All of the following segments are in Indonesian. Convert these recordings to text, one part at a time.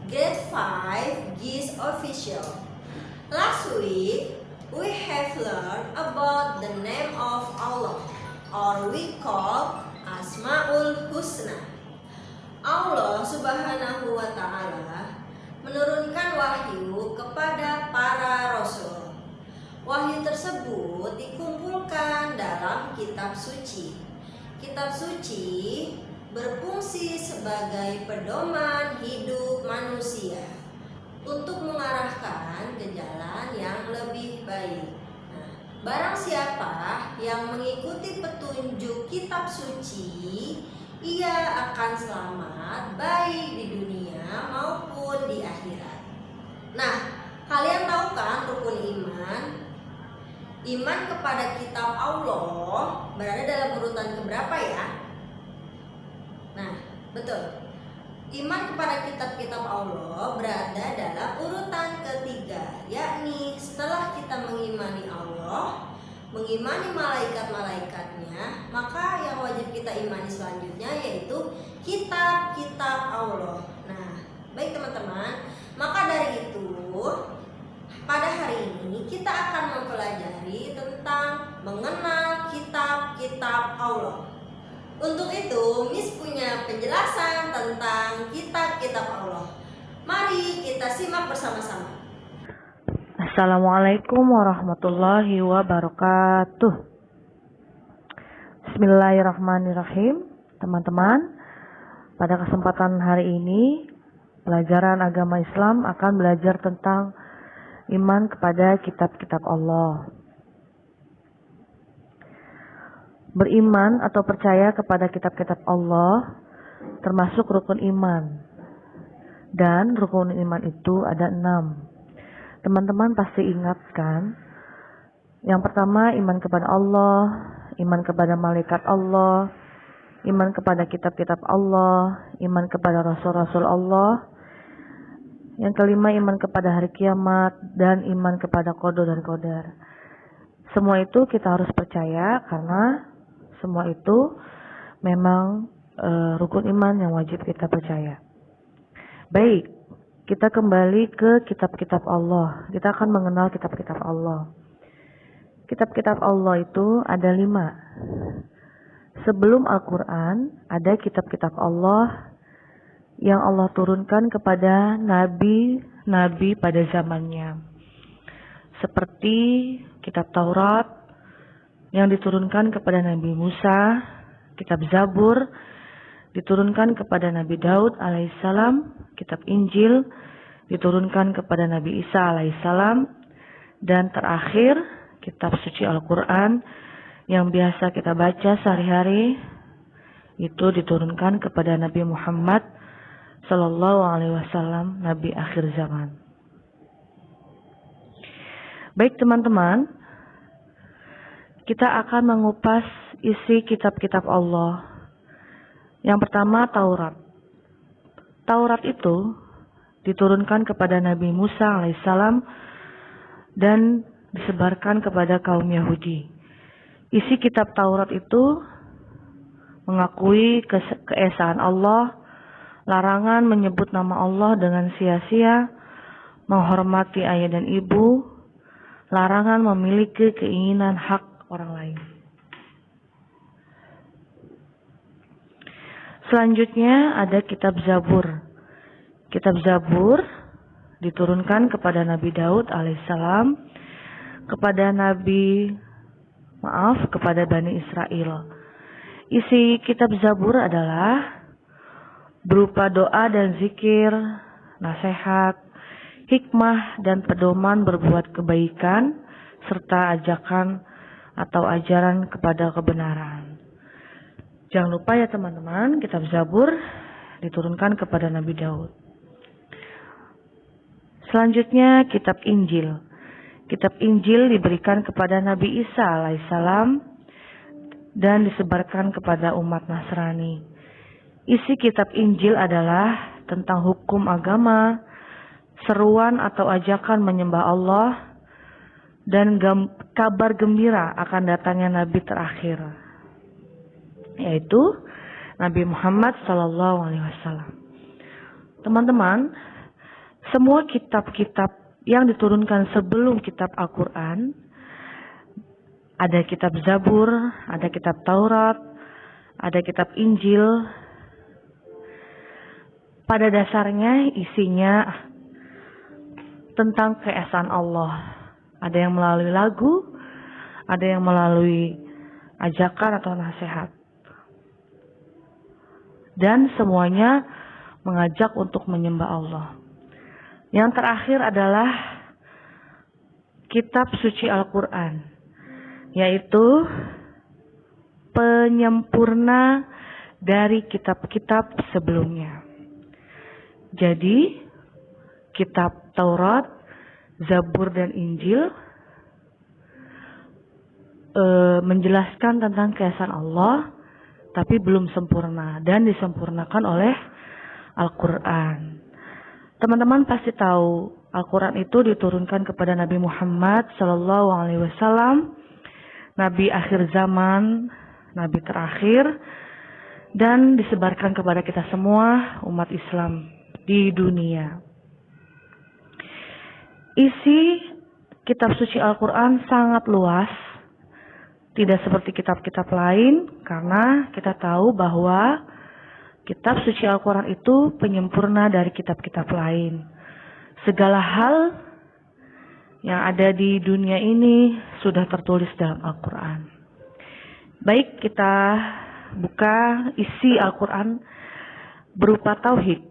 Grade 5 GIS Official. Last week, we have learned about the name of Allah, or we call Asmaul Husna. Allah Subhanahu wa Ta'ala menurunkan wahyu kepada para rasul. Wahyu tersebut dikumpulkan dalam kitab suci. Kitab suci berfungsi sebagai pedoman hidup manusia untuk mengarahkan ke jalan yang lebih baik. Nah, barang siapa yang mengikuti petunjuk kitab suci, ia akan selamat baik di dunia maupun di akhirat. Nah, kalian tahu kan rukun iman? Iman kepada kitab Allah berada dalam urutan keberapa ya? Nah, betul. Iman kepada kitab-kitab Allah berada dalam urutan ketiga, yakni setelah kita mengimani Allah, mengimani malaikat-malaikatnya, maka yang wajib kita imani selanjutnya yaitu kitab-kitab Allah. Nah, baik teman-teman, maka dari itu pada hari ini kita akan mempelajari tentang mengenal kitab-kitab Allah. Untuk itu, Miss punya penjelasan tentang kitab-kitab Allah. Mari kita simak bersama-sama. Assalamualaikum warahmatullahi wabarakatuh. Bismillahirrahmanirrahim. Teman-teman, pada kesempatan hari ini pelajaran agama Islam akan belajar tentang iman kepada kitab-kitab Allah. Beriman atau percaya kepada kitab-kitab Allah termasuk rukun iman. Dan rukun iman itu ada 6. Teman-teman pasti ingat kan? Yang pertama, iman kepada Allah, iman kepada malaikat Allah, iman kepada kitab-kitab Allah, iman kepada rasul-rasul Allah. Yang kelima, iman kepada hari kiamat, dan iman kepada qada dan qadar. Semua itu kita harus percaya karena semua itu memang rukun iman yang wajib kita percaya. Baik, kita kembali ke kitab-kitab Allah. Kita akan mengenal kitab-kitab Allah. Kitab-kitab Allah itu ada 5. Sebelum Al-Quran, ada kitab-kitab Allah yang Allah turunkan kepada nabi-nabi pada zamannya. Seperti kitab Taurat yang diturunkan kepada Nabi Musa, kitab Zabur diturunkan kepada Nabi Daud alaihissalam, kitab Injil diturunkan kepada Nabi Isa alaihissalam, dan terakhir kitab suci Al-Quran yang biasa kita baca sehari-hari itu diturunkan kepada Nabi Muhammad Sallallahu Alaihi Wasallam, Nabi akhir zaman. Baik teman-teman, kita akan mengupas isi kitab-kitab Allah. Yang pertama, Taurat. Taurat itu diturunkan kepada Nabi Musa alaihissalam dan disebarkan kepada kaum Yahudi. Isi kitab Taurat itu mengakui keesaan Allah, larangan menyebut nama Allah dengan sia-sia, menghormati ayah dan ibu, larangan memiliki keinginan hak orang lain. Selanjutnya ada kitab Zabur. Kitab Zabur diturunkan kepada Nabi Daud alaihissalam, kepada Bani Israel. Isi kitab Zabur adalah berupa doa dan zikir, nasihat, hikmah dan pedoman berbuat kebaikan, serta ajakan atau ajaran kepada kebenaran. Jangan lupa ya teman-teman, kitab Zabur diturunkan kepada Nabi Daud. Selanjutnya kitab Injil. Kitab Injil diberikan kepada Nabi Isa alaihissalam dan disebarkan kepada umat Nasrani. Isi kitab Injil adalah tentang hukum agama, seruan atau ajakan menyembah Allah, dan kabar gembira akan datangnya Nabi terakhir, yaitu Nabi Muhammad Sallallahu Alaihi Wasallam. Teman-teman, semua kitab-kitab yang diturunkan sebelum kitab Al-Quran, ada kitab Zabur, ada kitab Taurat, ada kitab Injil, pada dasarnya isinya tentang keesaan Allah. Ada yang melalui lagu, ada yang melalui ajakan atau nasihat. Dan semuanya mengajak untuk menyembah Allah. Yang terakhir adalah kitab suci Al-Quran, yaitu penyempurna dari kitab-kitab sebelumnya. Jadi, kitab Taurat, Zabur, dan Injil menjelaskan tentang keesaan Allah, tapi belum sempurna dan disempurnakan oleh Al-Quran. Teman-teman pasti tahu Al-Quran itu diturunkan kepada Nabi Muhammad SAW, Nabi akhir zaman, Nabi terakhir, dan disebarkan kepada kita semua umat Islam di dunia. Isi kitab suci Al-Quran sangat luas, tidak seperti kitab-kitab lain, karena kita tahu bahwa kitab suci Al-Quran itu penyempurna dari kitab-kitab lain. Segala hal yang ada di dunia ini sudah tertulis dalam Al-Quran. Baik, kita buka isi Al-Quran berupa tauhid,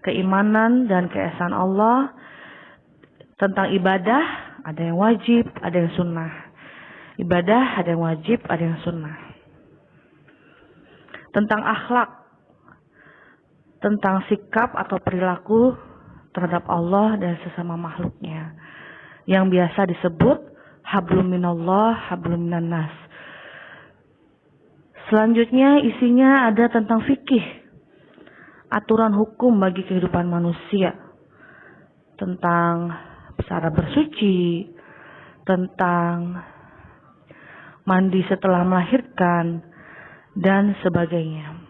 keimanan dan keesaan Allah. Tentang ibadah, ada yang wajib, ada yang sunnah. Ibadah ada yang wajib, ada yang sunnah. Tentang akhlak, tentang sikap atau perilaku terhadap Allah dan sesama makhluknya, yang biasa disebut hablum minallah, hablum minannas. Selanjutnya isinya ada tentang fikih, aturan hukum bagi kehidupan manusia, tentang cara bersuci, tentang mandi setelah melahirkan, dan sebagainya.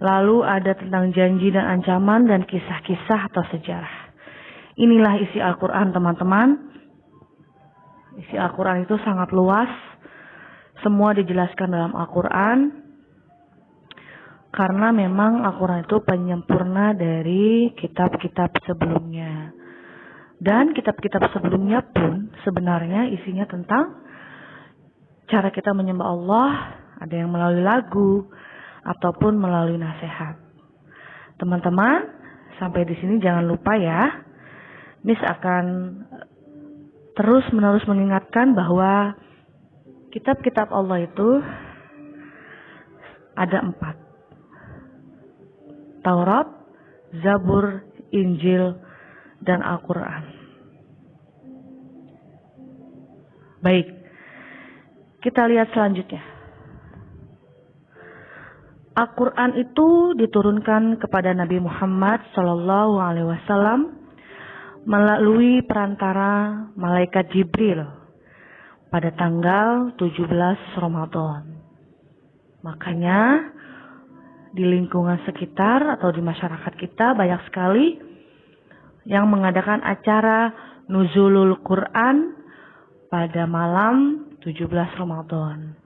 Lalu ada tentang janji dan ancaman dan kisah-kisah atau sejarah. Inilah isi Al-Quran, teman-teman. Isi Al-Quran itu sangat luas. Semua dijelaskan dalam Al-Quran. Karena memang Al-Quran itu penyempurna dari kitab-kitab sebelumnya. Dan kitab-kitab sebelumnya pun sebenarnya isinya tentang cara kita menyembah Allah, ada yang melalui lagu ataupun melalui nasihat. Teman-teman, sampai di sini jangan lupa ya. Miss akan terus-menerus mengingatkan bahwa kitab-kitab Allah itu ada 4. Taurat, Zabur, Injil, dan Al-Quran. Baik, kita lihat selanjutnya. Al-Quran itu diturunkan kepada Nabi Muhammad SAW melalui perantara malaikat Jibril pada tanggal 17 Ramadan. Makanya di lingkungan sekitar atau di masyarakat kita banyak sekali yang mengadakan acara Nuzulul Quran pada malam 17 Ramadan.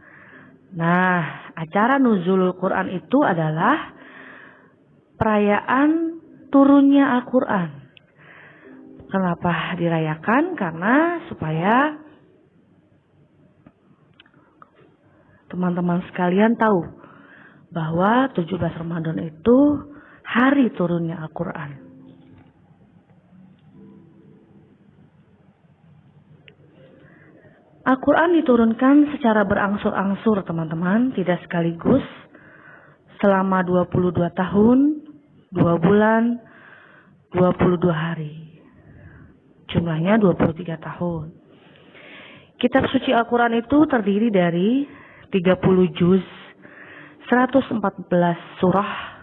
Nah, acara Nuzulul Quran itu adalah perayaan turunnya Al-Quran. Kenapa dirayakan? Karena supaya teman-teman sekalian tahu bahwa 17 Ramadan itu hari turunnya Al-Quran. Al-Quran diturunkan secara berangsur-angsur, teman-teman, tidak sekaligus, selama 22 tahun, 2 bulan, 22 hari. Jumlahnya 23 tahun. Kitab suci Al-Quran itu terdiri dari 30 juz, 114 surah,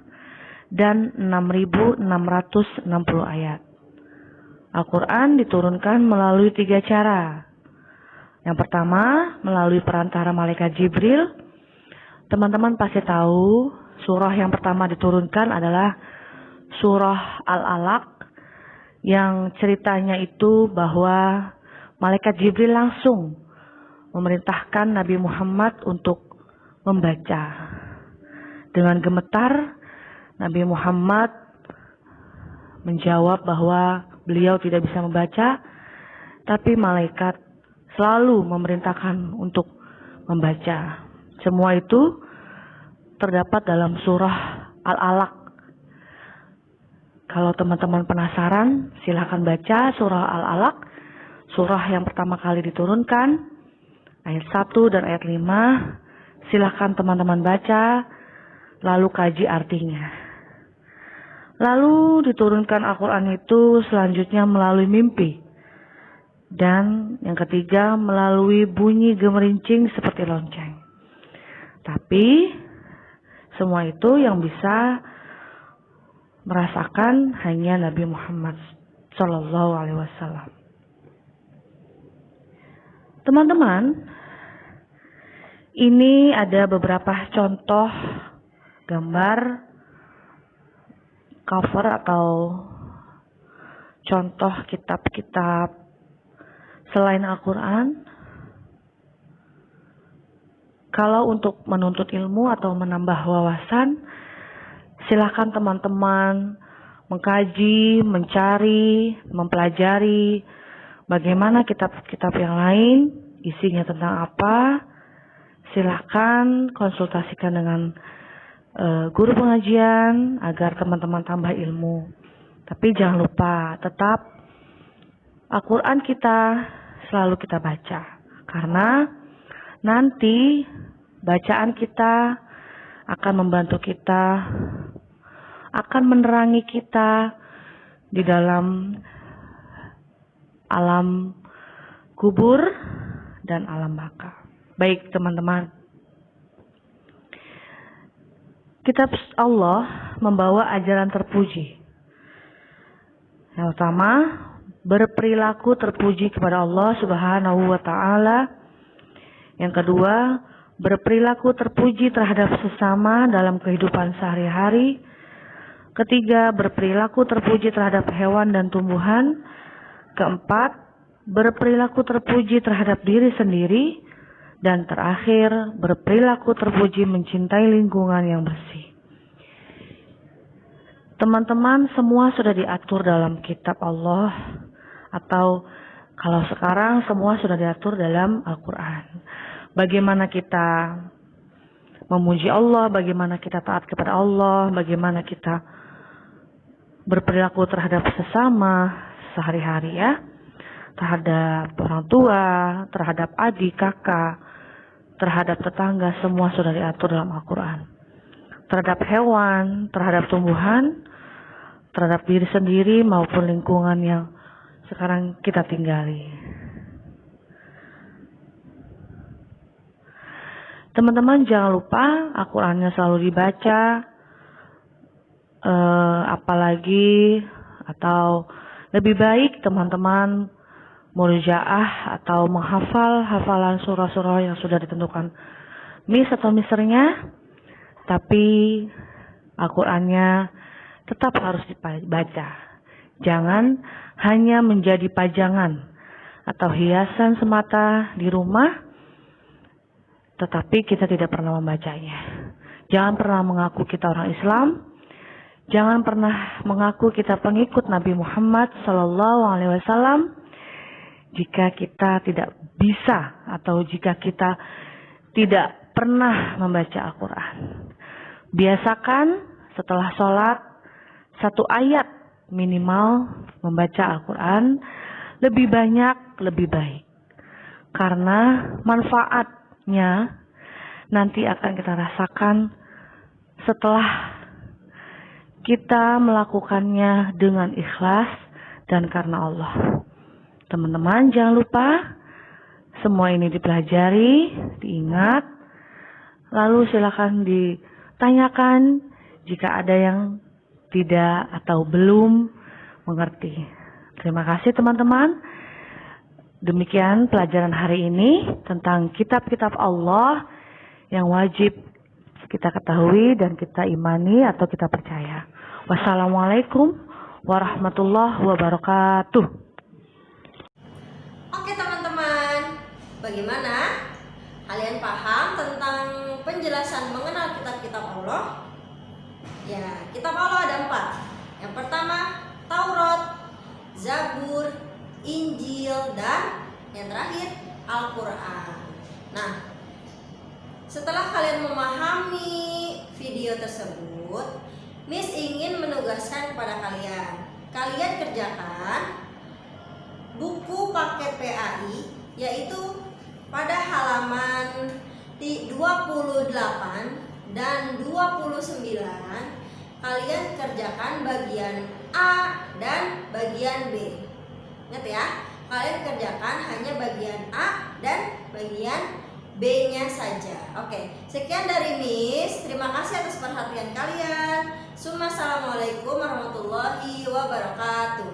dan 6.660 ayat. Al-Quran diturunkan melalui 3 cara. Yang pertama, melalui perantara malaikat Jibril. Teman-teman pasti tahu, surah yang pertama diturunkan adalah surah Al-Alaq yang ceritanya itu bahwa malaikat Jibril langsung memerintahkan Nabi Muhammad untuk membaca. Dengan gemetar, Nabi Muhammad menjawab bahwa beliau tidak bisa membaca, tapi malaikat selalu memerintahkan untuk membaca. Semua itu terdapat dalam surah Al-Alaq. Kalau teman-teman penasaran, silakan baca surah Al-Alaq, surah yang pertama kali diturunkan, ayat 1 dan ayat 5. Silakan teman-teman baca, lalu kaji artinya. Lalu diturunkan Al-Quran itu selanjutnya melalui mimpi. Dan yang ketiga melalui bunyi gemerincing seperti lonceng. Tapi semua itu yang bisa merasakan hanya Nabi Muhammad Sallallahu Alaihi Wasallam. Teman-teman, ini ada beberapa contoh gambar cover atau contoh kitab-kitab selain Al-Quran. Kalau untuk menuntut ilmu atau menambah wawasan, silakan teman-teman mengkaji, mencari, mempelajari bagaimana kitab-kitab yang lain, isinya tentang apa. Silakan konsultasikan dengan guru pengajian agar teman-teman tambah ilmu. Tapi jangan lupa, tetap Al-Quran kita selalu kita baca. Karena nanti bacaan kita akan membantu kita, akan menerangi kita di dalam alam kubur dan alam baka. Baik teman-teman, kitab Allah membawa ajaran terpuji. Yang pertama, berperilaku terpuji kepada Allah Subhanahu wa Ta'ala. Yang kedua, berperilaku terpuji terhadap sesama dalam kehidupan sehari-hari. Ketiga, berperilaku terpuji terhadap hewan dan tumbuhan. Keempat, berperilaku terpuji terhadap diri sendiri. Dan terakhir, berperilaku terpuji mencintai lingkungan yang bersih. Teman-teman, semua sudah diatur dalam kitab Allah. Atau kalau sekarang semua sudah diatur dalam Al-Quran. Bagaimana kita memuji Allah, bagaimana kita taat kepada Allah, bagaimana kita berperilaku terhadap sesama sehari-hari ya. Terhadap orang tua, terhadap adik, kakak, terhadap tetangga, semua sudah diatur dalam Al-Quran. Terhadap hewan, terhadap tumbuhan, terhadap diri sendiri maupun lingkungan yang sekarang kita tinggali. Teman-teman jangan lupa Al-Qurannya selalu dibaca, apalagi atau lebih baik teman-teman murojaah atau menghafal hafalan surah-surah yang sudah ditentukan mis atau misernya, tapi Al-Qurannya tetap harus dibaca. Jangan hanya menjadi pajangan atau hiasan semata di rumah, tetapi kita tidak pernah membacanya. Jangan pernah mengaku kita orang Islam. Jangan pernah mengaku kita pengikut Nabi Muhammad Sallallahu Alaihi Wasallam jika kita tidak bisa atau jika kita tidak pernah membaca Al-Quran. Biasakan setelah sholat 1 ayat minimal membaca Al-Quran, lebih banyak lebih baik. Karena manfaatnya nanti akan kita rasakan setelah kita melakukannya dengan ikhlas dan karena Allah. Teman-teman jangan lupa semua ini dipelajari, diingat, lalu silakan ditanyakan jika ada yang tidak atau belum mengerti. Terima kasih teman-teman. Demikian pelajaran hari ini tentang kitab-kitab Allah yang wajib kita ketahui dan kita imani atau kita percaya. Wassalamualaikum warahmatullahi wabarakatuh. Oke teman-teman, bagaimana? Kalian paham tentang penjelasan mengenal kitab-kitab Allah? Ya, kitab Allah ada 4. Yang pertama, Taurat, Zabur, Injil, dan yang terakhir, Al-Quran. Nah, setelah kalian memahami video tersebut, Miss ingin menugaskan kepada kalian. Kalian kerjakan buku paket PAI, yaitu pada halaman 28 dan 29. Kalian kerjakan bagian A dan bagian B. Ingat ya, kalian kerjakan hanya bagian A dan bagian B-nya saja. Oke, sekian dari Miss. Terima kasih atas perhatian kalian. Assalamualaikum warahmatullahi wabarakatuh.